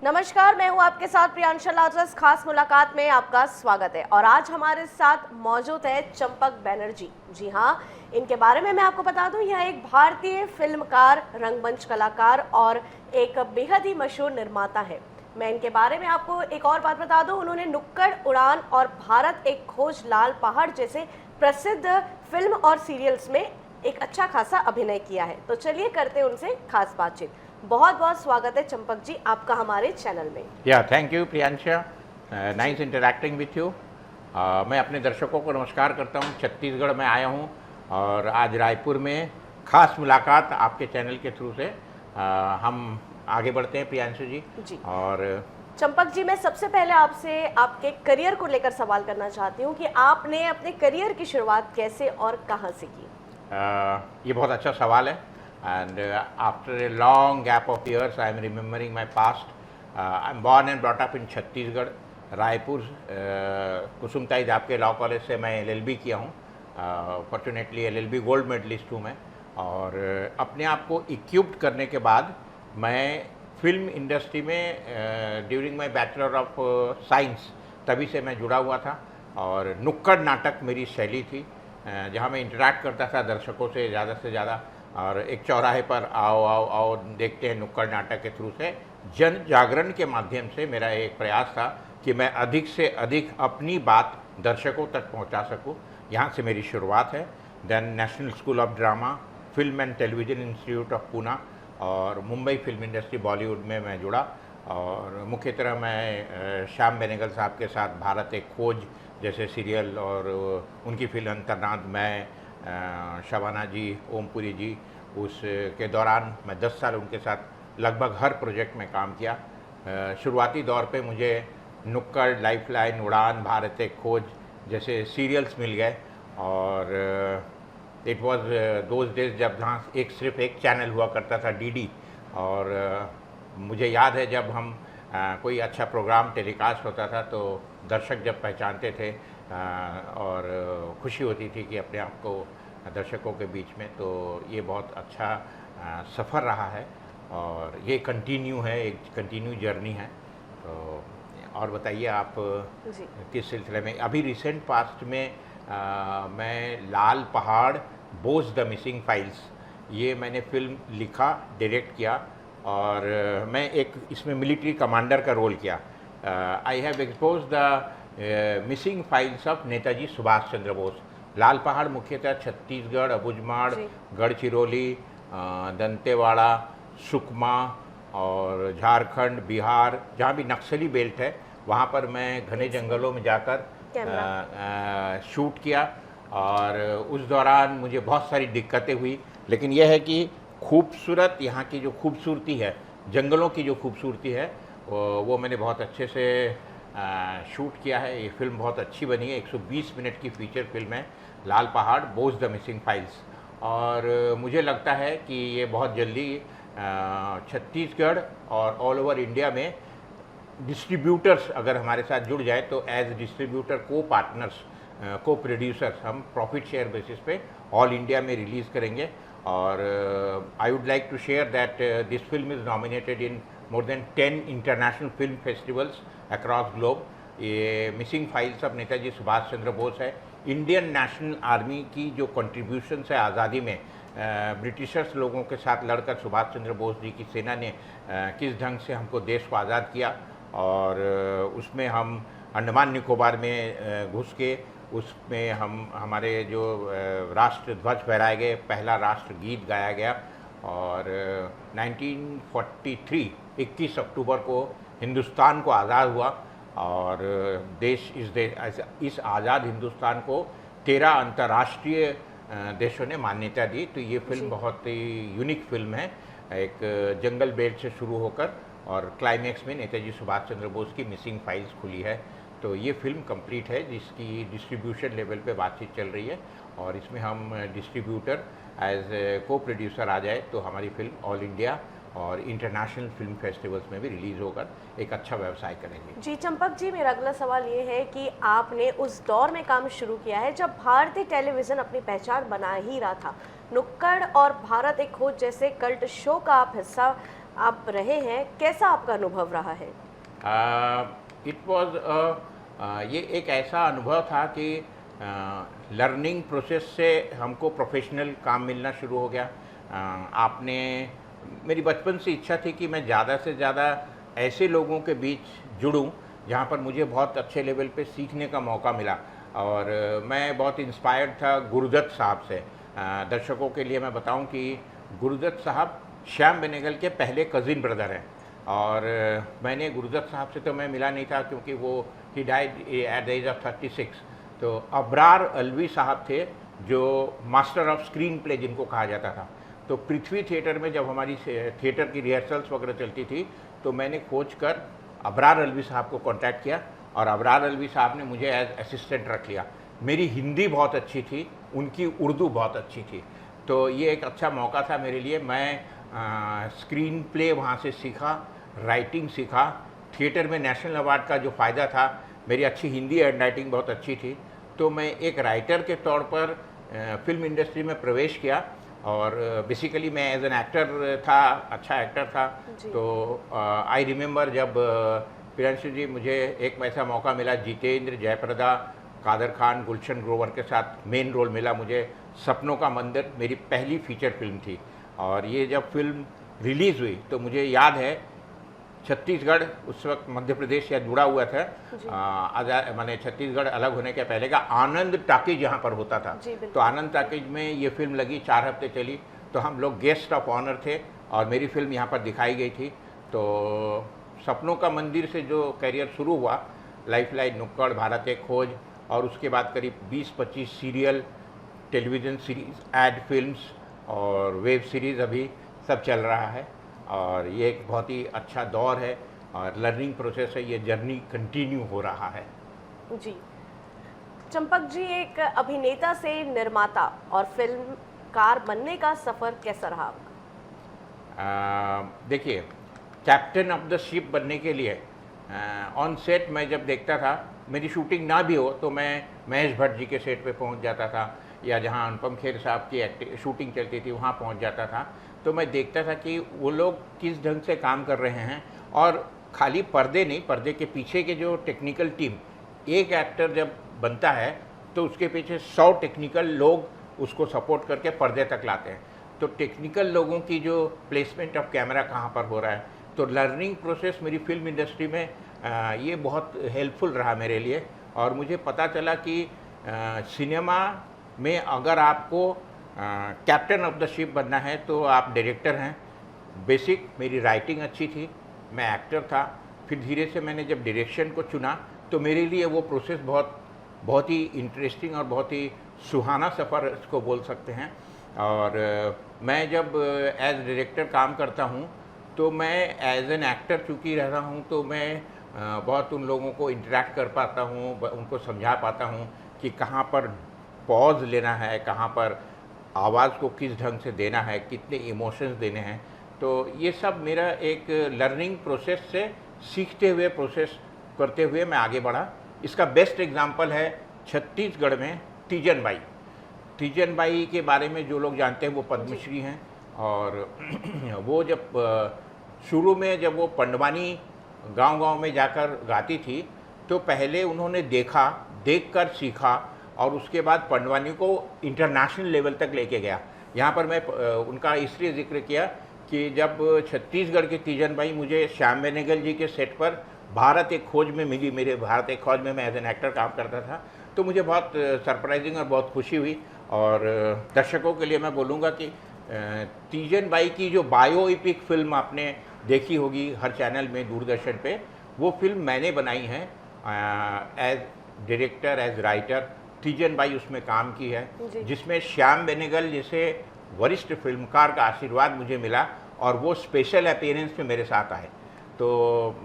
नमस्कार, मैं हूं आपके साथ प्रियांशा लाजरस। खास मुलाकात में आपका स्वागत है और आज हमारे साथ मौजूद है चंपक बैनर्जी। जी हां, इनके बारे में मैं आपको बता दूं, यह एक भारतीय फिल्मकार, रंगमंच कलाकार और एक बेहद ही मशहूर निर्माता है। मैं इनके बारे में आपको एक और बात बता दूं, उन्होंने नुक्कड़, उड़ान और भारत एक खोज, लाल पहाड़ जैसे प्रसिद्ध फिल्म और सीरियल्स में एक अच्छा खासा अभिनय किया है। तो चलिए करते हैं उनसे खास बातचीत। बहुत बहुत स्वागत है चंपक जी आपका हमारे चैनल में। Thank you Priyansha, nice interacting with you. मैं अपने दर्शकों को नमस्कार करता हूँ। छत्तीसगढ़ में आया हूँ और आज रायपुर में खास मुलाकात आपके चैनल के थ्रू से हम आगे बढ़ते हैं प्रियांशु जी। और चंपक जी, मैं सबसे पहले आपसे आपके करियर को लेकर सवाल करना चाहती हूँ कि आपने अपने करियर की शुरुआत कैसे और कहाँ से की? ये बहुत अच्छा सवाल है। And after a long gap of years, I am remembering my past. I'm born and brought up in Chhattisgarh, Raipur. Kusumtai आपके लॉ कॉलेज से मैं LLB किया हूँ। फॉर्चुनेटली LLB गोल्ड मेडलिस्ट हूँ मैं। और अपने आप को इक्विप्ड करने के बाद मैं फिल्म इंडस्ट्री में during my bachelor of science तभी से मैं जुड़ा हुआ था। और नुक्कड़ नाटक मेरी शैली थी, जहाँ मैं इंटरैक्ट करता था दर्शकों से ज़्यादा। और एक चौराहे पर आओ आओ आओ देखते हैं नुक्कड़ नाटक के थ्रू से जन जागरण के माध्यम से मेरा एक प्रयास था कि मैं अधिक से अधिक अपनी बात दर्शकों तक पहुंचा सकूं। यहाँ से मेरी शुरुआत है। Then National School of Drama, Film and Television Institute of Poona और मुंबई फिल्म इंडस्ट्री बॉलीवुड में मैं जुड़ा। और मुख्यतः मैं श्याम बेनेगल साहब के साथ भारत एक खोज जैसे सीरियल और उनकी फिल्म अंतर्नाद, मैं शबाना जी, ओमपुरी जी, उस के दौरान मैं 10 साल उनके साथ लगभग हर प्रोजेक्ट में काम किया। शुरुआती दौर पे मुझे नुक्कड़, लाइफलाइन, उड़ान, भारत एक खोज जैसे सीरियल्स मिल गए। और इट वाज दोज डेज जब जहाँ सिर्फ एक चैनल हुआ करता था, DD। और मुझे याद है जब हम कोई अच्छा प्रोग्राम टेलीकास्ट होता था तो दर्शक जब पहचानते थे और खुशी होती थी कि अपने आप को दर्शकों के बीच में, तो ये बहुत अच्छा सफ़र रहा है और ये कंटिन्यू है, एक कंटिन्यू जर्नी है। तो और बताइए आप किस सिलसिले में? अभी रिसेंट पास्ट में मैं लाल पहाड़, बोस द मिसिंग फाइल्स, ये मैंने फिल्म लिखा, डायरेक्ट किया और मैं एक इसमें मिलिट्री कमांडर का रोल किया। I have expose the missing files of Netaji Subhash Chandra Bose. Lal Pahad मुख्यतः छत्तीसगढ़, अबुझमाड़, गढ़चिरौली, दंतेवाड़ा, सुकमा और झारखंड, बिहार, जहाँ भी नक्सली बेल्ट है वहाँ पर मैं घने जंगलों में जाकर शूट किया। और उस दौरान मुझे बहुत सारी दिक्कतें हुई, लेकिन यह है कि खूबसूरत यहाँ की जो खूबसूरती है, जंगलों की जो खूबसूरती है, वो मैंने बहुत अच्छे से शूट किया है। ये फिल्म बहुत अच्छी बनी है। 120 मिनट की फीचर फिल्म है लाल पहाड़, बोस द मिसिंग फाइल्स। और मुझे लगता है कि ये बहुत जल्दी छत्तीसगढ़ और ऑल ओवर इंडिया में डिस्ट्रीब्यूटर्स अगर हमारे साथ जुड़ जाए तो as distributor, co partners, co producers हम प्रॉफिट शेयर बेसिस पे ऑल इंडिया में रिलीज़ करेंगे। और I would like to share that this film is nominated in more than 10 international film festivals across globe. ये missing files of Netaji Subhash Chandra Bose है। Indian national army की जो contribution है आज़ादी में, ब्रिटिशर्स लोगों के साथ लड़कर सुभाष चंद्र बोस जी की सेना ने किस ढंग से हमको देश को आज़ाद किया। और उसमें हम अंडमान निकोबार में घुस के उसमें हम हमारे जो राष्ट्र ध्वज फहराए गए, पहला राष्ट्र गीत गाया गया। और 1943 21 अक्टूबर को हिंदुस्तान को आज़ाद हुआ और इस आज़ाद हिंदुस्तान को 13 अंतर्राष्ट्रीय देशों ने मान्यता दी। तो ये फिल्म बहुत ही यूनिक फिल्म है, एक जंगल बेल्ट से शुरू होकर और क्लाइमैक्स में नेताजी सुभाष चंद्र बोस की मिसिंग फाइल्स खुली है। तो ये फिल्म कंप्लीट है, जिसकी डिस्ट्रीब्यूशन लेवल पे बातचीत चल रही है। और इसमें हम डिस्ट्रीब्यूटर एज को प्रोड्यूसर आ जाए तो हमारी फिल्म ऑल इंडिया और इंटरनेशनल फिल्म फेस्टिवल्स में भी रिलीज़ होकर एक अच्छा व्यवसाय करेंगे। जी चंपक जी, मेरा अगला सवाल ये है कि आपने उस दौर में काम शुरू किया है जब भारतीय टेलीविज़न अपनी पहचान बना ही रहा था। नुक्कड़ और भारत एक खोज जैसे कल्ट शो का आप हिस्सा आप रहे हैं, कैसा आपका अनुभव रहा है? इट वॉज ये एक ऐसा अनुभव था कि लर्निंग प्रोसेस से हमको प्रोफेशनल काम मिलना शुरू हो गया। आपने मेरी बचपन से इच्छा थी कि मैं ज़्यादा से ज़्यादा ऐसे लोगों के बीच जुड़ूं जहां पर मुझे बहुत अच्छे लेवल पे सीखने का मौका मिला। और मैं बहुत इंस्पायर्ड था गुरुदत्त साहब से। दर्शकों के लिए मैं बताऊं कि गुरुदत्त साहब श्याम बेनेगल के पहले कज़िन ब्रदर हैं। और मैंने गुरुदत्त साहब से तो मैं मिला नहीं था क्योंकि वो ही died at the age of 36। तो अबरार अलवी साहब थे जो मास्टर ऑफ स्क्रीन प्ले जिनको कहा जाता था। तो पृथ्वी थिएटर में जब हमारी थिएटर की रिहर्सल्स वगैरह चलती थी तो मैंने खोज कर अबरार अलवी साहब को कांटेक्ट किया और अबरार अलवी साहब ने मुझे एज असिस्टेंट रख लिया। मेरी हिंदी बहुत अच्छी थी, उनकी उर्दू बहुत अच्छी थी, तो ये एक अच्छा मौका था मेरे लिए। मैं स्क्रीन प्ले वहाँ से सीखा, राइटिंग सीखा। थिएटर में नेशनल अवार्ड का जो फ़ायदा था, मेरी अच्छी हिंदी हैंड राइटिंग बहुत अच्छी थी, तो मैं एक राइटर के तौर पर फिल्म इंडस्ट्री में प्रवेश किया। और बेसिकली मैं एज एन एक्टर था, अच्छा एक्टर था। तो आई रिमेंबर जब प्रियांशु जी मुझे एक ऐसा मौका मिला, जितेंद्र, जयप्रदा, कादर खान, गुलशन ग्रोवर के साथ मेन रोल मिला मुझे। सपनों का मंदिर मेरी पहली फीचर फिल्म थी और ये जब फिल्म रिलीज़ हुई तो मुझे याद है छत्तीसगढ़ उस वक्त मध्य प्रदेश या जुड़ा हुआ था। माने छत्तीसगढ़ अलग होने के पहले का आनंद टाकीज यहाँ पर होता था। तो आनंद टाकीज में ये फिल्म लगी, 4 हफ्ते चली। तो हम लोग गेस्ट ऑफ ऑनर थे और मेरी फिल्म यहाँ पर दिखाई गई थी। तो सपनों का मंदिर से जो करियर शुरू हुआ, लाइफलाइन, नुक्कड़, भारत एक खोज, और उसके बाद करीब 20-25 serial, television series, ad films और वेब सीरीज़ अभी सब चल रहा है। और ये एक बहुत ही अच्छा दौर है और लर्निंग प्रोसेस है, ये जर्नी कंटिन्यू हो रहा है। जी चंपक जी, एक अभिनेता से निर्माता और फिल्मकार बनने का सफ़र कैसा रहा आपका? देखिए, कैप्टन ऑफ द शिप बनने के लिए ऑन सेट मैं जब देखता था, मेरी शूटिंग ना भी हो तो मैं महेश भट्ट जी के सेट पे पहुंच जाता था, या जहां अनुपम खेर साहब की शूटिंग चलती थी वहां पहुंच जाता था। तो मैं देखता था कि वो लोग किस ढंग से काम कर रहे हैं। और खाली पर्दे नहीं, पर्दे के पीछे के जो टेक्निकल टीम, एक एक्टर जब बनता है तो उसके पीछे 100 टेक्निकल लोग उसको सपोर्ट करके पर्दे तक लाते हैं। तो टेक्निकल लोगों की जो प्लेसमेंट ऑफ कैमरा कहाँ पर हो रहा है, तो लर्निंग प्रोसेस मेरी फिल्म इंडस्ट्री में ये बहुत हेल्पफुल रहा मेरे लिए। और मुझे पता चला कि सिनेमा में अगर आपको कैप्टन ऑफ द शिप बनना है तो आप डायरेक्टर हैं। बेसिक मेरी राइटिंग अच्छी थी, मैं एक्टर था। फिर धीरे से मैंने जब डायरेक्शन को चुना तो मेरे लिए वो प्रोसेस बहुत ही इंटरेस्टिंग और बहुत ही सुहाना सफ़र इसको बोल सकते हैं। और मैं जब एज डायरेक्टर काम करता हूँ तो मैं एज एन एक्टर चूँकि रह रहा हूँ तो मैं बहुत उन लोगों को इंटरेक्ट कर पाता हूँ, उनको समझा पाता हूँ कि कहाँ पर पॉज लेना है, कहाँ पर आवाज़ को किस ढंग से देना है, कितने इमोशंस देने हैं। तो ये सब मेरा एक लर्निंग प्रोसेस से सीखते हुए प्रोसेस करते हुए मैं आगे बढ़ा। इसका बेस्ट एग्जांपल है छत्तीसगढ़ में तीजन बाई। तीजन बाई के बारे में जो लोग जानते हैं वो पद्मश्री हैं। और वो जब शुरू में जब वो पंडवानी गांव-गांव में जाकर गाती थी तो पहले उन्होंने देखकर सीखा और उसके बाद पंडवानी को इंटरनेशनल लेवल तक लेके गया। यहाँ पर मैं उनका इसलिए जिक्र किया कि जब छत्तीसगढ़ की तीजन बाई मुझे श्याम बेनेगल जी के सेट पर भारत एक खोज में मिली, मेरे भारत एक खोज में मैं एज एन एक्टर काम करता था, तो मुझे बहुत सरप्राइजिंग और बहुत खुशी हुई। और दर्शकों के लिए मैं बोलूँगा कि तीजन बाई की जो बायोपिक फिल्म आपने देखी होगी हर चैनल में, दूरदर्शन पे, वो फिल्म मैंने बनाई है as director, as writer. Teejan Bai उसमें काम की है, जिसमें श्याम बेनेगल जैसे वरिष्ठ फिल्मकार का आशीर्वाद मुझे मिला और वो स्पेशल अपीयरेंस में मेरे साथ आए। तो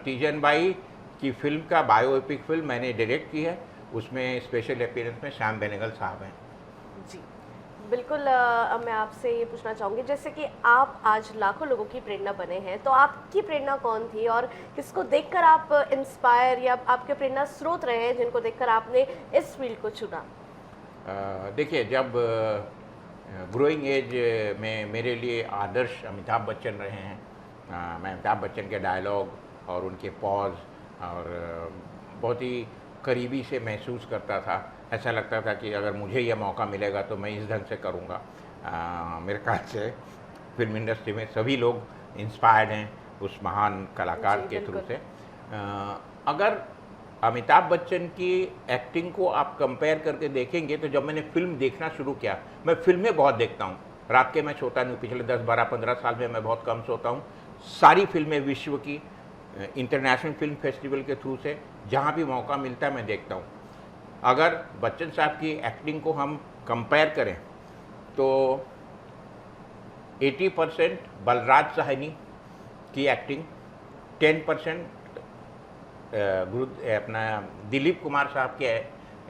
तीजन बाई की फिल्म का बायोपिक फिल्म मैंने डायरेक्ट की है, उसमें स्पेशल अपीयरेंस में श्याम बेनेगल साहब हैं। जी बिल्कुल। मैं आपसे ये पूछना चाहूँगी, जैसे कि आप आज लाखों लोगों की प्रेरणा बने हैं, तो आपकी प्रेरणा कौन थी और किसको देखकर आप इंस्पायर या आपके प्रेरणा स्रोत रहे हैं जिनको देखकर आपने इस फील्ड को चुना? देखिए, जब ग्रोइंग एज में मेरे लिए आदर्श अमिताभ बच्चन रहे हैं। मैं अमिताभ बच्चन के डायलॉग और उनके पॉज और बहुत ही करीबी से महसूस करता था। ऐसा लगता था कि अगर मुझे यह मौका मिलेगा तो मैं इस ढंग से करूँगा। मेरे ख्याल से फिल्म इंडस्ट्री में सभी लोग इंस्पायर्ड हैं उस महान कलाकार जी, के थ्रू बिल्कुल। से। अगर अमिताभ बच्चन की एक्टिंग को आप कंपेयर करके देखेंगे तो जब मैंने फिल्म देखना शुरू किया, मैं फिल्में बहुत देखता हूँ, रात के मैं सोता नहीं, पिछले 10, 12, 15 साल में मैं बहुत कम सोता हूँ। सारी फिल्में विश्व की इंटरनेशनल फिल्म फेस्टिवल के थ्रू से जहाँ भी मौका मिलता है मैं देखता हूँ। अगर बच्चन साहब की एक्टिंग को हम कंपेयर करें तो 80% बलराज साहनी की एक्टिंग, 10% गुरु अपना दिलीप कुमार साहब के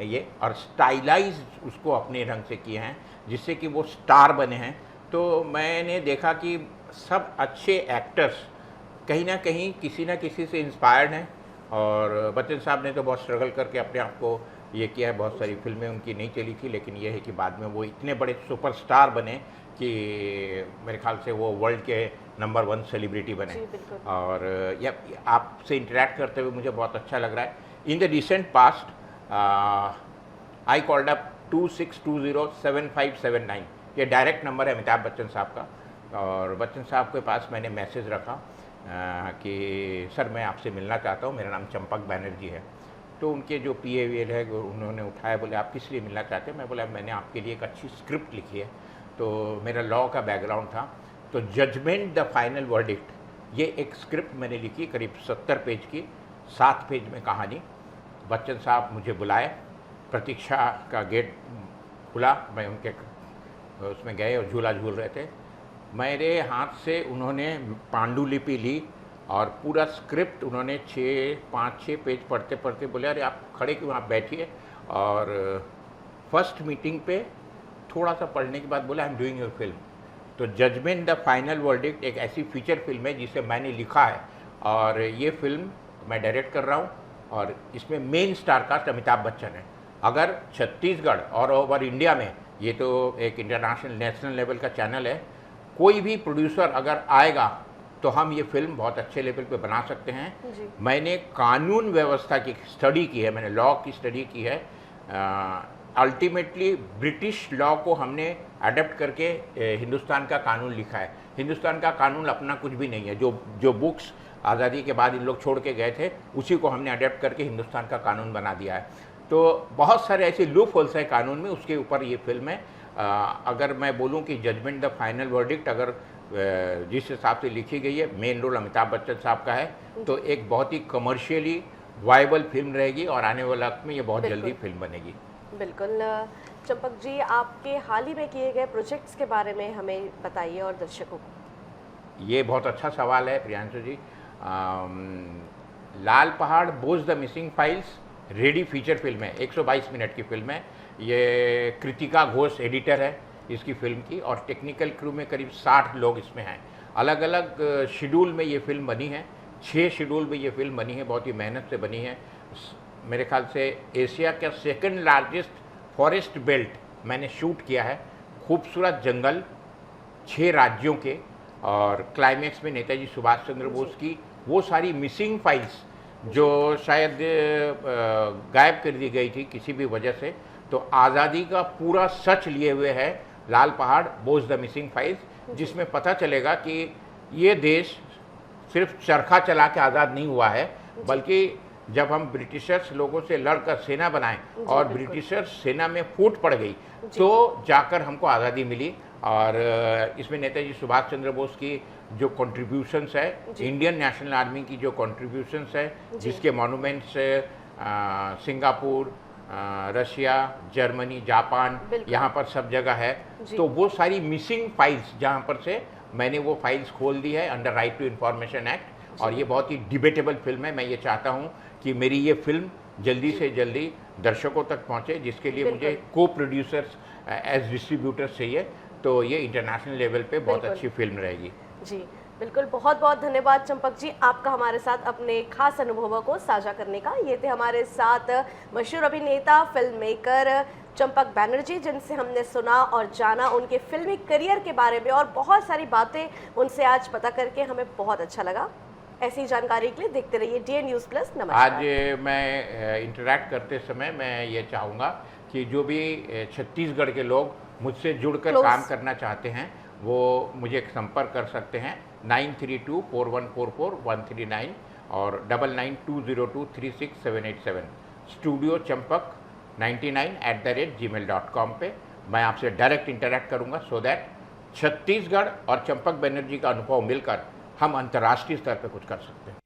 ये, और स्टाइलाइज उसको अपने ढंग से किए हैं जिससे कि वो स्टार बने हैं। तो मैंने देखा कि सब अच्छे एक्टर्स कहीं ना कहीं किसी ना किसी से इंस्पायर्ड हैं, और बच्चन साहब ने तो बहुत स्ट्रगल करके अपने आप को ये किया है। बहुत सारी फिल्में उनकी नहीं चली थी, लेकिन ये है कि बाद में वो इतने बड़े सुपरस्टार बने कि मेरे ख्याल से वो वर्ल्ड के नंबर 1 सेलिब्रिटी बने। जी, बिल्कुल। और ये आपसे इंटरेक्ट करते हुए मुझे बहुत अच्छा लग रहा है। In the recent past I called up 26207579, ये डायरेक्ट नंबर है अमिताभ बच्चन साहब का, और बच्चन साहब के पास मैंने मैसेज रखा कि सर मैं आपसे मिलना चाहता हूँ, मेरा नाम चंपक बैनर्जी है। तो उनके जो PA है उन्होंने उठाया, बोले आप किस लिए मिलना चाहते हैं? मैं बोला मैंने आपके लिए एक अच्छी स्क्रिप्ट लिखी है। तो मेरा लॉ का बैकग्राउंड था, तो जजमेंट द फाइनल वर्डिक्ट, ये एक स्क्रिप्ट मैंने लिखी करीब 70 पेज की, 7 पेज में कहानी। बच्चन साहब मुझे बुलाए, प्रतीक्षा का गेट खुला, मैं उनके उसमें गए और झूला झूल रहे थे। मेरे हाथ से उन्होंने पांडुलिपि ली और पूरा स्क्रिप्ट उन्होंने 5-6 पेज पढ़ते पढ़ते बोले अरे आप खड़े क्यों, आप बैठिए। और फर्स्ट मीटिंग पे थोड़ा सा पढ़ने के बाद बोला I am doing your film. तो जजमेंट द फाइनल वर्डिक्ट एक ऐसी फीचर फिल्म है जिसे मैंने लिखा है, और ये फिल्म मैं डायरेक्ट कर रहा हूँ, और इसमें main star cast Amitabh Bachchan है। अगर छत्तीसगढ़ और ओवर इंडिया में, ये तो एक इंटरनेशनल नेशनल लेवल का चैनल है, कोई भी प्रोड्यूसर अगर आएगा तो हम ये फिल्म बहुत अच्छे लेवल पे बना सकते हैं। जी। मैंने कानून व्यवस्था की स्टडी की है, मैंने लॉ की स्टडी की है। अल्टीमेटली ब्रिटिश लॉ को हमने अडेप्ट करके हिंदुस्तान का कानून लिखा है। हिंदुस्तान का कानून अपना कुछ भी नहीं है, जो बुक्स आज़ादी के बाद इन लोग छोड़ के गए थे उसी को हमने अडेप्ट करके हिंदुस्तान का कानून बना दिया है। तो बहुत सारे ऐसे लूप होल्स है कानून में, उसके ऊपर ये फिल्म है। अगर मैं बोलूं कि जजमेंट द फाइनल वर्डिक्ट अगर जिस हिसाब से लिखी गई है, मेन रोल अमिताभ बच्चन साहब का है, तो एक बहुत ही कमर्शियली वायबल फिल्म रहेगी, और आने वाले वक्त में ये बहुत बिल्कुल। जल्दी फिल्म बनेगी। बिल्कुल। चंपक जी, आपके हाल ही में किए गए प्रोजेक्ट्स के बारे में हमें बताइए और दर्शकों को। ये बहुत अच्छा सवाल है प्रियांशु जी। लाल पहाड़ बोझ the missing files ready feature film है, 122 मिनट की फिल्म है। ये कृतिका घोष एडिटर है इसकी फिल्म की, और टेक्निकल क्रू में करीब 60 लोग इसमें हैं। अलग अलग शेड्यूल में ये फिल्म बनी है, 6 शेड्यूल में ये फिल्म बनी है, बहुत ही मेहनत से बनी है। मेरे ख्याल से एशिया का सेकंड लार्जेस्ट फॉरेस्ट बेल्ट मैंने शूट किया है। खूबसूरत जंगल 6 राज्यों के, और क्लाइमेक्स में नेताजी सुभाष चंद्र बोस की वो सारी मिसिंग फाइल्स जो शायद गायब कर दी गई थी किसी भी वजह से, तो आज़ादी का पूरा सच लिए हुए है लाल पहाड़ बोझ द मिसिंग फाइल्स, जिसमें पता चलेगा कि ये देश सिर्फ चरखा चला के आज़ाद नहीं हुआ है, बल्कि जब हम ब्रिटिशर्स लोगों से लड़कर सेना बनाएं और ब्रिटिशर्स सेना में फूट पड़ गई तो जाकर हमको आज़ादी मिली। और इसमें नेताजी सुभाष चंद्र बोस की जो कॉन्ट्रीब्यूशंस है, इंडियन नेशनल आर्मी की जो कॉन्ट्रीब्यूशंस है, जिसके monuments Singapore, Russia, Germany, Japan, यहाँ पर सब जगह है। तो वो सारी मिसिंग फाइल्स जहाँ पर से मैंने वो फाइल्स खोल दी है under Right to Information Act, और ये बहुत ही डिबेटेबल फिल्म है। मैं ये चाहता हूँ कि मेरी ये फिल्म जल्दी से जल्दी दर्शकों तक पहुँचे, जिसके लिए मुझे को प्रोड्यूसर्स एज डिस्ट्रीब्यूटर्स चाहिए। तो ये इंटरनेशनल लेवल पे बहुत अच्छी फिल्म रहेगी। जी बिल्कुल, बहुत बहुत धन्यवाद चंपक जी, आपका हमारे साथ अपने खास अनुभवों को साझा करने का। ये थे हमारे साथ मशहूर अभिनेता, फिल्म मेकर चंपक बैनर्जी, जिनसे हमने सुना और जाना उनके फिल्मी करियर के बारे में और बहुत सारी बातें उनसे आज पता करके हमें बहुत अच्छा लगा। ऐसी जानकारी के लिए देखते रहिए DN News Plus। नमस्कार। आज मैं इंटरैक्ट करते समय मैं ये चाहूँगा कि जो भी छत्तीसगढ़ के लोग मुझसे जुड़कर Close। काम करना चाहते हैं वो मुझे संपर्क कर सकते हैं 9324144139 और 9920236787 स्टूडियो चंपक 99@gmail.com पे मैं आपसे डायरेक्ट इंटरैक्ट करूंगा सो दैट छत्तीसगढ़ और चंपक बनर्जी का अनुभव मिलकर हम अंतर्राष्ट्रीय स्तर पर कुछ कर सकते हैं।